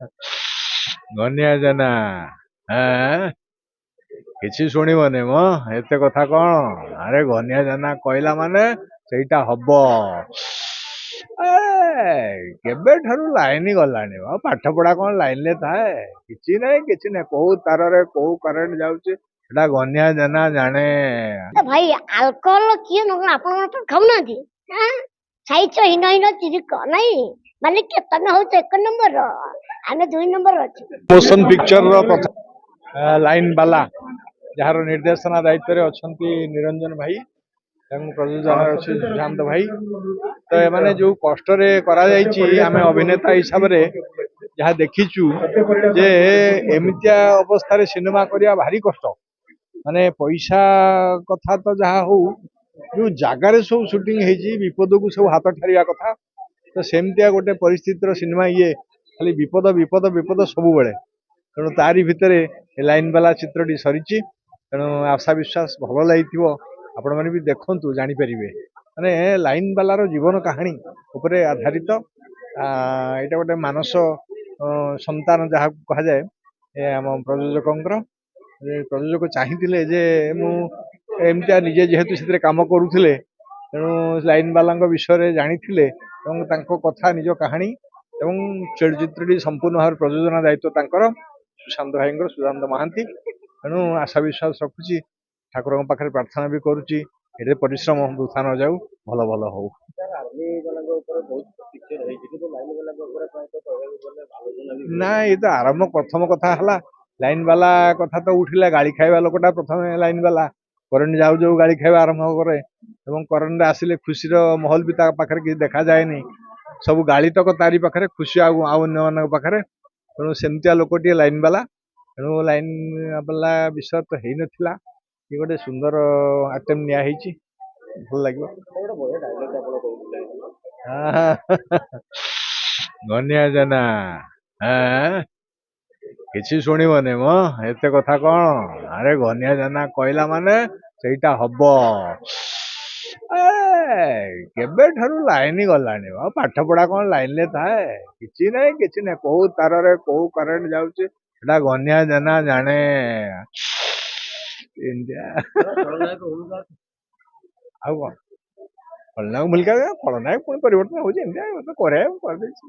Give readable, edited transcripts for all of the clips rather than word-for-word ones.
ଗନିଆ ଜାନା କିଛି ଶୁଣିବନି ମ ଏତେ କଥା କଣ। ଆରେ ଗନିଆ ଜାନା କହିଲା ମାନେ ସେଇଟା ହବ। କେବେଠାରୁ ଲାଇନ ଗଲାଣି ମ ପାଠ ପଢା କଣ ଲାଇନ ରେ ଥାଏ। କିଛି ନାହିଁ କୋଉ ତାରରେ କୋଉ କରେଣ୍ଟ ଯାଉଛି ସେଟା ଗନିଆ ଜାନା ଜାଣେ। ଭାଇ ଆଲକୋହଲ କିଏ ନ ଆପଣ ତ ଖାଉନାହାନ୍ତି ଖାଇଛ ହିନ ହିନ ଚିରିକ ନାଇଁ ମାଲିକ ତମେ ହଉଛ 1 ନମ୍ବର ଆମେ 2 ନମ୍ବର ଅଛୁ। ମୋଶନ ପିକ୍ଚର ର ପ୍ରଥମ ଲାଇନ ବାଲା ଯାହାର ନିର୍ଦ୍ଦେଶନା ଦାୟିତ୍ୱରେ ଅଛନ୍ତି ନିରଞ୍ଜନ ଭାଇ ଏବଂ ପ୍ରଯୋଜନା ଅଛି ସୁଶାନ୍ତ ଭାଇ। ତ ଏମାନେ ଯୋଉ କଷ୍ଟରେ କରାଯାଇଛି ଆମେ ଅଭିନେତା ହିସାବରେ ଯାହା ଦେଖିଛୁ ଯେ ଏମିତିଆ ଅବସ୍ଥାରେ ସିନେମା କରିବା ଭାରି କଷ୍ଟ। ମାନେ ପଇସା କଥା ତ ଯାହା ହଉ ଯୋଉ ଜାଗାରେ ସବୁ ସୁଟିଂ ହେଇଛି ବିପଦକୁ ସବୁ ହାତ ଠାରିବା କଥା। ତ ସେମିତିଆ ଗୋଟେ ପରିସ୍ଥିତିର ସିନେମା ଇଏ ଖାଲି ବିପଦ ବିପଦ ବିପଦ ସବୁବେଳେ। ତେଣୁ ତାରି ଭିତରେ ଲାଇନ ବାଲା ଚିତ୍ରଟି ସରିଛି। ତେଣୁ ଆଶା ବିଶ୍ୱାସ ଭଲ ଲାଗିଥିବ। ଆପଣମାନେ ବି ଦେଖନ୍ତୁ ଜାଣିପାରିବେ। ମାନେ ଲାଇନ ବାଲାର ଜୀବନ କାହାଣୀ ଉପରେ ଆଧାରିତ। ଏଇଟା ଗୋଟେ ମାନସ ସନ୍ତାନ ଯାହାକୁ କୁହାଯାଏ ଆମ ପ୍ରଯୋଜକଙ୍କର। ପ୍ରଯୋଜକ ଚାହିଁଥିଲେ ଯେ ମୁଁ ଏମିତିଆ ନିଜେ ଯେହେତୁ ସେଥିରେ କାମ କରୁଥିଲେ ତେଣୁ ଲାଇନ ବାଲାଙ୍କ ବିଷୟରେ ଜାଣିଥିଲେ ଏବଂ ତାଙ୍କ କଥା ନିଜ କାହାଣୀ ଏବଂ ଚଳଚ୍ଚିତ୍ରଟି ସମ୍ପୂର୍ଣ୍ଣ ଭାବରେ ପ୍ରଯୋଜନା ଦାୟିତ୍ୱ ତାଙ୍କର ସୁଶାନ୍ତ ଭାଇଙ୍କର ସୁଶାନ୍ତ ମହାନ୍ତି। ତେଣୁ ଆଶା ବିଶ୍ୱାସ ରଖୁଛି ଠାକୁରଙ୍କ ପାଖରେ ପ୍ରାର୍ଥନା ବି କରୁଛି ଏଥିରେ ପରିଶ୍ରମ ବୃଥା ନ ଯାଉ ଭଲ ଭଲ ହଉ। ନା ଏ ତ ଆରମ୍ଭ ପ୍ରଥମ କଥା ହେଲା ଲାଇନ ବାଲା କଥା ତ ଉଠିଲା ଗାଳି ଖାଇବା ଲୋକଟା ପ୍ରଥମେ ଲାଇନ ବାଲା କରେଣ୍ଟ ଯାଉ ଯାଉ ଗାଳି ଖାଇବା ଆରମ୍ଭ କରେ ଏବଂ କରେଣ୍ଟ ଆସିଲେ ଖୁସିର ମହଲ ବି ତା ପାଖରେ କିଛି ଦେଖାଯାଏନି। ସବୁ ଗାଳି ତକ ତାରି ପାଖରେ ଖୁସି ଆଉ ଅନ୍ୟମାନଙ୍କ ପାଖରେ। ତେଣୁ ସେମିତିଆ ଲୋକଟିଏ ଲାଇନ ବାଲା। ତେଣୁ ଲାଇନ ବାଲା ବିଷୟ ତ ହେଇନଥିଲା ଇଏ ଗୋଟେ ସୁନ୍ଦର ଆଇଟମ ନିଆ ହେଇଛି ଭଲ ଲାଗିବ। ଗନିଆ ଜାନା କିଛି ଶୁଣିବନି ମ ଏତେ କଥା କଣ। ଆରେ ଗନିଆ ଜାନା କହିଲା ମାନେ ସେଇଟା ହବ। କେବେଠାରୁ ଲାଇନ ଗଲାଣି ମ ପାଠ ପଢା କଣ ଲାଇନ ରେ ଥାଏ। କିଛି ନାହିଁ କୋଉ ତାରରେ କୋଉ କରେଣ୍ଟ ଯାଉଛି ସେଟା ଗନିଆ ଜାନା ଜାଣେ। ଏମିତିଆ ଆଉ କଣ ଖଳନାୟକ ଭୂମିକା ଖଳନାୟକ ପୁଣି ପରିବର୍ତ୍ତନ ହଉଛି ଏମିତିଆ କରିବା କରିଦେଇଛି।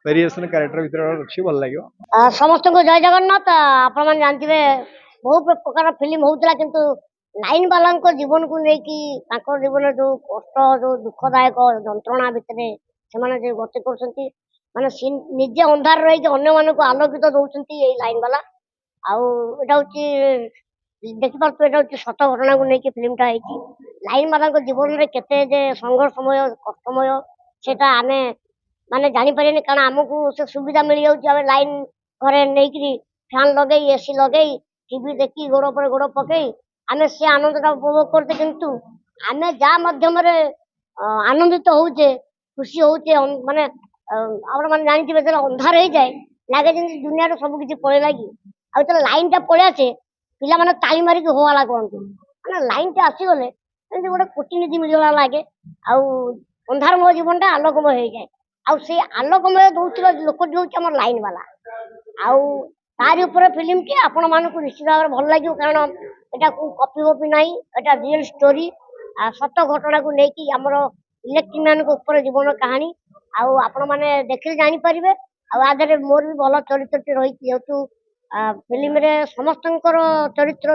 ଭେରିଏସନ କ୍ୟାରେକ୍ଟର ଭିତରେ ଅଛି ଭଲ ଲାଗିବ। ସମସ୍ତଙ୍କୁ ଜୟ ଜଗନ୍ନାଥ। ଆପଣ ମାନେ ଜାଣିଥିବେ ବହୁ ପ୍ରକାର ଫିଲ୍ମ ହଉଥିଲା କିନ୍ତୁ ଲାଇନ ବାଲାଙ୍କ ଜୀବନକୁ ନେଇକି ତାଙ୍କ ଜୀବନରେ ଯୋଉ କଷ୍ଟ ଯୋଉ ଦୁଃଖଦାୟକ ଯନ୍ତ୍ରଣା ଭିତରେ ସେମାନେ ଯୋଉ ଗତି କରୁଛନ୍ତି ମାନେ ନିଜେ ଅନ୍ଧାର ରହିକି ଅନ୍ୟମାନଙ୍କୁ ଆଲୋକିତ ଦଉଛନ୍ତି ଏଇ ଲାଇନ ବାଲା। ଆଉ ଏଇଟା ହଉଛି ଦେଖିପାରୁଥିବେ ଏଇଟା ହଉଛି ସତ ଘଟଣାକୁ ନେଇକି ଫିଲ୍ମଟା ହେଇଛି। ଲାଇନ ବାଲାଙ୍କ ଜୀବନରେ କେତେ ଯେ ସଂଘର୍ଷମୟ କଷ୍ଟମୟ ସେଟା ଆମେ ମାନେ ଜାଣିପାରିବେନି କାରଣ ଆମକୁ ସେ ସୁବିଧା ମିଳିଯାଉଛି। ଆମେ ଲାଇନ ଘରେ ନେଇକିରି ଫ୍ୟାନ ଲଗେଇ ଏସି ଲଗେଇ ଟିଭି ଦେଖି ଗୋଡ ଉପରେ ଗୋଡ ପକେଇ ଆମେ ସେ ଆନନ୍ଦଟା ଉପଭୋଗ କରୁଛେ। କିନ୍ତୁ ଆମେ ଯାହା ମାଧ୍ୟମରେ ଆନନ୍ଦିତ ହଉଛେ ଖୁସି ହଉଛେ ମାନେ ଆପଣ ମାନେ ଜାଣିଥିବେ ଯେତେବେଳେ ଅନ୍ଧାର ହେଇଯାଏ ଲାଗେ ଯେମିତି ଦୁନିଆରେ ସବୁ କିଛି ପଳେଇଲା କି। ଆଉ ଯେତେବେଳେ ଲାଇନ ଟା ପଳେଇ ଆସେ ପିଲାମାନେ ତାଳି ମାରିକି ହୋହାଲା କରନ୍ତି ମାନେ ଲାଇନ ଟା ଆସିଗଲେ ଯେମିତି ଗୋଟେ କୋଟିନିଧି ମିଳିଗଲା ଲାଗେ। ଆଉ ଅନ୍ଧାରମୟ ଜୀବନଟା ଆଲୋକମୟ ହେଇଯାଏ। ଆଉ ସେଇ ଆଲୋକମୟ ଦଉଥିବା ଲୋକଟି ହଉଛି ଆମର ଲାଇନ ବାଲା। ଆଉ ତାରି ଉପରେ ଫିଲ୍ମଟି ଆପଣ ମାନଙ୍କୁ ନିଶ୍ଚିତ ଭାବରେ ଭଲ ଲାଗିବ କାରଣ ଏଟା କୋଉ କପି କପି ନାହିଁ। ଏଟା ରିଏଲ ଷ୍ଟୋରି ସତ ଘଟଣାକୁ ନେଇକି ଆମର ଇଲେକ୍ଟ୍ରିକ ମାନଙ୍କ ଉପରେ ଜୀବନ କାହାଣୀ। ଆଉ ଆପଣ ମାନେ ଦେଖିଲେ ଜାଣିପାରିବେ। ଆଉ ଆ ଦେହରେ ମୋର ବି ଭଲ ଚରିତ୍ରଟି ରହିଛି ଯେହେତୁ ଫିଲ୍ମରେ ସମସ୍ତଙ୍କର ଚରିତ୍ର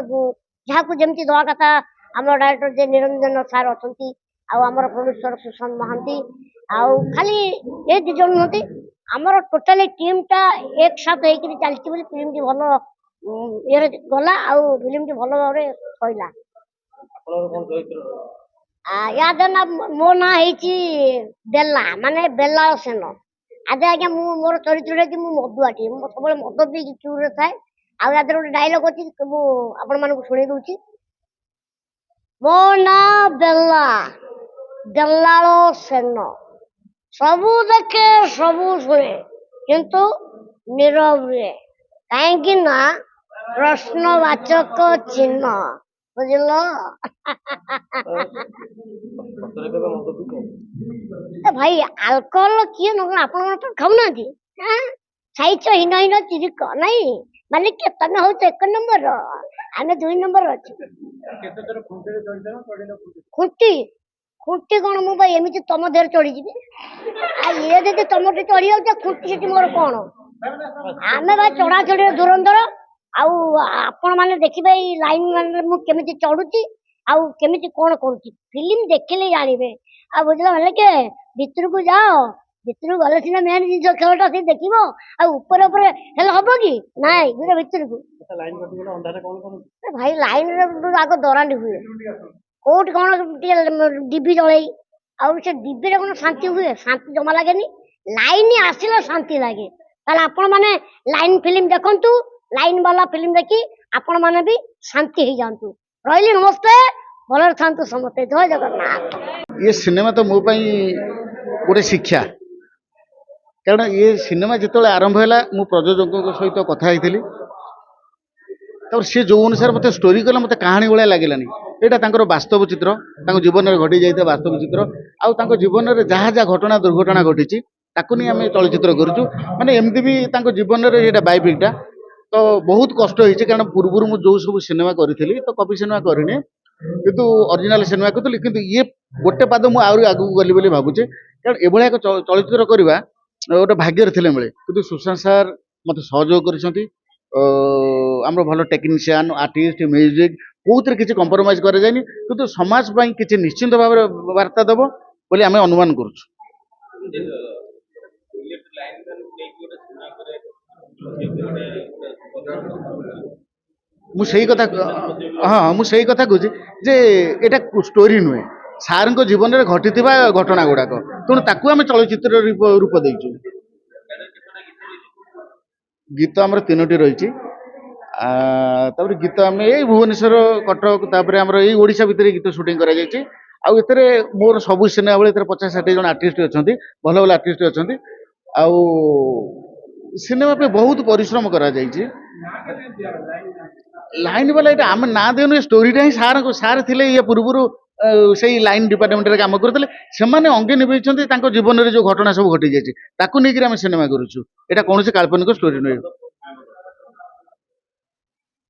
ଯାହାକୁ ଯେମିତି ଦବା କଥା ଆମର ଡାଇରେକ୍ଟର ଯେ ନିରଞ୍ଜନ ସାର୍ ଅଛନ୍ତି ଆଉ ଆମର ପ୍ରଡ୍ୟୁସର ସୁଶାନ୍ତ ମହାନ୍ତି ଆଉ ଖାଲି ଏ 2 ଜଣ ନୁହନ୍ତି ଆମର ଟୋଟାଲି ଟିମ୍ ଟା ଏକସାଥ ହେଇକିରି ଚାଲିଛି ବୋଲି ଫିଲ୍ମଟି ଭଲ ଇଏରେ ଗଲା ଆଉ ଫିଲ୍ମଟି ଭଲ ଭାବରେ ସଇଲା। ୟା ନା ମୋ ନାଁ ହେଇଛି ବେଲା ମାନେ ବେଲା ସେନ। ଆଜି ଆଜ୍ଞା ମୁଁ ମୋର ଚରିତ୍ରଟା କି ମୁଁ ମଦୁଆଟି ମୁଁ ସବୁବେଳେ ମଦ ପିଇକି ଚୁରରେ ଥାଏ। ଆଉ ୟା ଦେହରେ ଗୋଟେ ଡାଇଲଗ ଅଛି ମୁଁ ଆପଣ ମାନଙ୍କୁ ଶୁଣେଇ ଦଉଛି। ମୋ ନାଁ ବେଲା ବେଲାଳ ସେନ ସବୁ ଦେଖେ ସବୁ ଶୁଣେ କିନ୍ତୁ ନୀରବ ରୁହେ କାହିଁକି ନା ପ୍ରଶ୍ନବାଚକ ଚିହ୍ନ ବୁଝିଲ। ଭାଇ ଆଲକୋହଲ କିଏ ନ ଆପଣ ତ ଖାଉନାହାନ୍ତି ଛାଇଛ ହୀନ ହୀନ ଚିରିକ ନାଇଁ ମାଲିକ ତମେ ହଉଛ 1 ନମ୍ବର ଆମେ 2 ନମ୍ବର ଅଛୁ। ଖୁଣ୍ଟି ଖୁଣ୍ଟି କଣ ମୁଁ ବା ଏମିତି ତମ ଦେହରେ ଚଢିଯିବି ଆଉ ଇଏ ଯଦି ତମଠି ଚଢି ଯାଉଛି ଖୁଣ୍ଟି ସେଠି ମୋର କଣ ଆମେ ବା ଚଢା ଚଢିରେ ଧୁରନ୍ଧର। ଆଉ ଆପଣ ମାନେ ଦେଖିବେ ଏଇ ଲାଇନ ମାନରେ ମୁଁ କେମିତି ଚଢୁଛି ଆଉ କେମିତି କଣ କରୁଛି ଫିଲ୍ମ ଦେଖିଲେ ଜାଣିବେ। ଆଉ ବୁଝିଲା ହେଲେ କେ ଭିତରକୁ ଯାଅ ଭିତରକୁ ଗଲେ ସିନା ମେନ୍ ଜିନିଷ ଖେଳଟା ସେ ଦେଖିବ ଆଉ ଉପରେ ଉପରେ ହେଲେ ହବ କି ନାଇଁ ଗୁରେ ଭିତରକୁ ଭାଇ ଲାଇନରେ ଆଗ ଦରାଣ୍ଡି ହୁଏ କୋଉଠି କଣ ଟିକେ ଡିବି ଜଳେଇ ଆଉ ସେ ଡିବିରେ କଣ ଶାନ୍ତି ହୁଏ ଶାନ୍ତି ଜମା ଲାଗେନି। ଲାଇନ ଆସିଲେ ଶାନ୍ତି ଲାଗେ। ତାହେଲେ ଆପଣ ମାନେ ଲାଇନ ଫିଲ୍ମ ଦେଖନ୍ତୁ ଲାଇନ ବାଲା ଫିଲ୍ମ ଦେଖି ଆପଣ ମାନେ ବି ଶାନ୍ତି ହେଇଯାଆନ୍ତୁ। ରହିଲି ନମସ୍ତେ ଭଲରେ ଥାନ୍ତୁ ସମସ୍ତେ ଜୟ ଜଗନ୍ନାଥ। ये सिनेमा तो मो पाई गोटे शिक्षा कारण ये सिनेमा जिते आरंभ है मु प्रयोजकों सहित कथा होती सी जो अनुसार मत स्टोरी कला मत कहानी भाया लगलानी यहाँ वास्तव चित्र जीवन में घटी जाता वास्तव चित्र आउ जीवन में जहाँ जहाँ घटना दुर्घटना घटी ताकू नहीं आम चलचित्र करूँ माने एमती भी जीवन में ये बायोपिकटा तो बहुत कष्ट होती कारण पूर्व मुझे जो सब सिनेमा करी तो कपि सिनेमा करनी किंतु ओरिजिनल सिनेमा करी किंतु ये गोटे पाद मुझे आहरी आगू गली बोली भावुचे कारण एभलिया एक चलचित्र करवा गोटे भाग्य थे मिले किंतु सुशांत सार मत सहयोग कर भल टेक्नीशियन आर्टिस्ट म्यूजिक कौन किसी कंप्रोमाइज कर किंतु समाज किसी निश्चिंत भाव वार्ता दब बोली आम अनुमान करुँ। मुझे कथा हाँ मुझे कथा कहूँ जे एटा स्टोरी नुहे सार जीवन में घटी घटना गुड़ाक तेणु ताकू आम चलचित्र रूप देचु। गीत आमर 3टी रही गीत आम यही भुवनेश्वर कटक तापर आमर यही ओडिशा भितर गीत शूटिंग करा जायछि आउ एतरे मोर सबु सिनेमा बेले 50-60 जन आर्टिस्ट अछंती भल भल आर्टिस्ट अछंती आउ सिनेमा पे बहुत परिश्रम करा जायछि। लाइन वाला ये आम ना देनु स्टोरीटा ही सार सार थिले ये पूर्व से लाइन डिपार्टमेंट रे काम करते से अंगे निभे जीवन में जो घटना सब घटी जाए ताकू नहीं आम सिनेमा करूँ एटा कौन से काल्पनिक स्टोरी नुहे।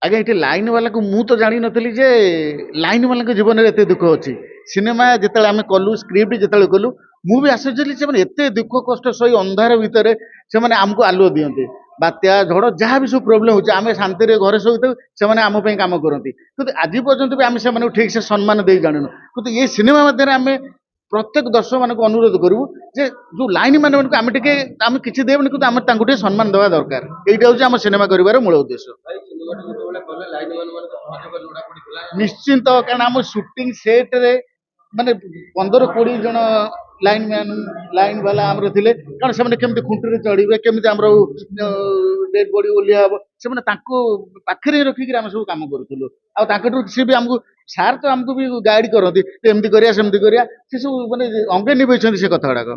आगे ये लाइन वाला को मु तो जानी नी जे लाइन वाला जीवन में एत दुख अच्छी सिनेमा जिते आम कलु स्क्रिप्ट जिते कलु मु भी आश्चर्य एत दुख कष्ट सही अंधार भितर से आमको आलुओ दियंते बात्या झड़ जहाँ भी सब प्रोब्लेम होचे आम शांति घरे शोते से आम काम करती किंतु आज पर्यंत भी आम से ठीक से सम्मान दे जानू किंतु ये सिनेमा मध्य आम प्रत्येक दर्शक मान अनुरोध करूँ जे जो लाइन मान आम टे आम किसी देवनी किंतु आम टे सम्मान देवा दरकार यहाँ हूँ आम सिनेमा कर मूल उद्देश्य। निश्चिंत कारण आम शूटिंग सेट रे माने 15-20 जन लाइन मैन लाइन वाला आमर थिले कारण से केमती खुंटी चढ़े केमी डेड बॉडी ओलिया हम से पाखे रखिक आम सब कम करूँ सी भी आमको सार तो आमको भी गाइड करती एमती करिया सेमती करिया से सब माने अंगे निभे से कथा गुड़ाक